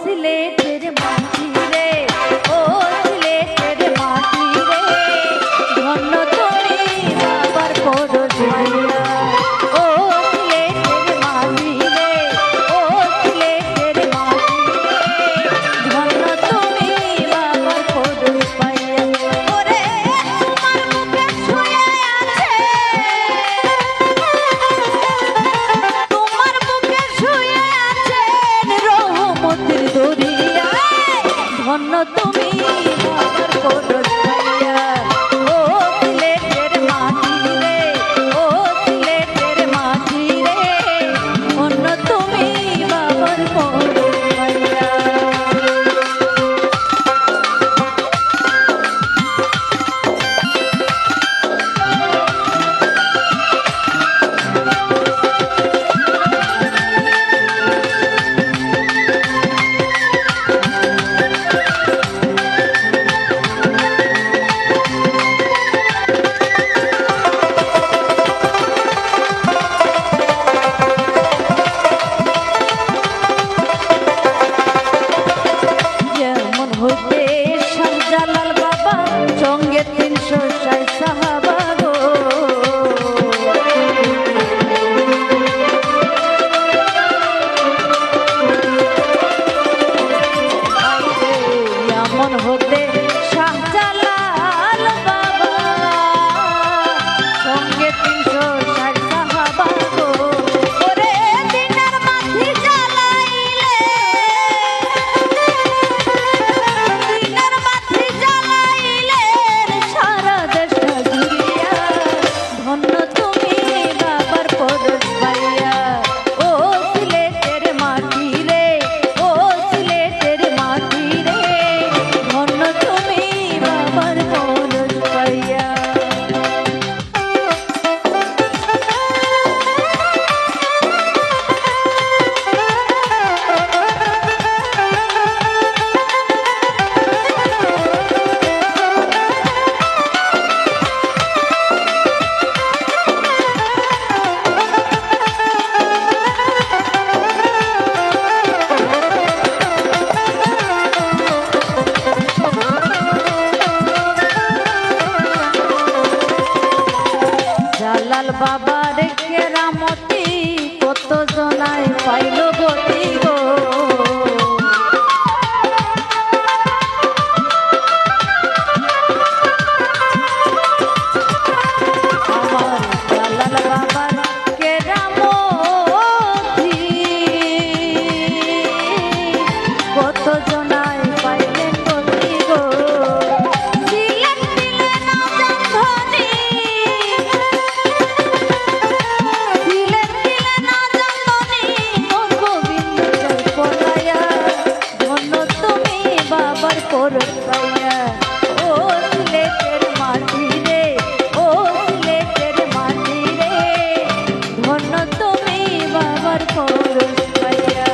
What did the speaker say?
সিলেটের মাটি রে, ও সিলেটের মাটি রে, ধন্য তুমি বাবার পরশ পাইয়া। ও সিলেটের মাটি রে, ও সিলেটের মাটি রে, ধন্য তুমি বাবার পরশ পাইয়া। ওরে তোমার বুকে শুয়ে আছে, তোমার বুকে শুয়ে আছে রহমতের দরিয়া, ধন্য তুমি বাবার পরশ পাইয়া। ও সিলেটের মাটি রে, ও সিলেটের মাটি রে, ধন্য তুমি বাবার পরশ পাইয়া। যেমন হইতে শাহজালাল বাবা সঙ্গে ৩৬০ সাহাবা গো, এমন হতে শাহজালাল বাবা সঙ্গে ৩৬০ সাহাবা গো। ওরে দিনের মাঝি জ্বালাইলে, দিনের মাঝি জ্বালাইলে সারা দেশটা জুড়িয়া, ধন্য তুমি বাবার পরশ পাইয়া। ও সিলেটের মাটি রে, ও সিলেটের মাটি রে, ধন্য তুমি বাবার পরশ পাইয়া। জালাল বাবার কেরামতি কত জনায় পাইল গতি গো, আমার জালাল বাবার কেরামতি কত জনায় পাইলেন গতি গো। সিলেট দিলে না জানধনী, সিলেট দিলে না জানধনী, গোবিন্দ জয় পলায়া, ধন্য তুমি বাবার পরশ পাইয়া। ও সিলেটের মাটি রে, ও সিলেটের মাটি রে, ধন্য তুমি বাবার পরশ পাইয়া।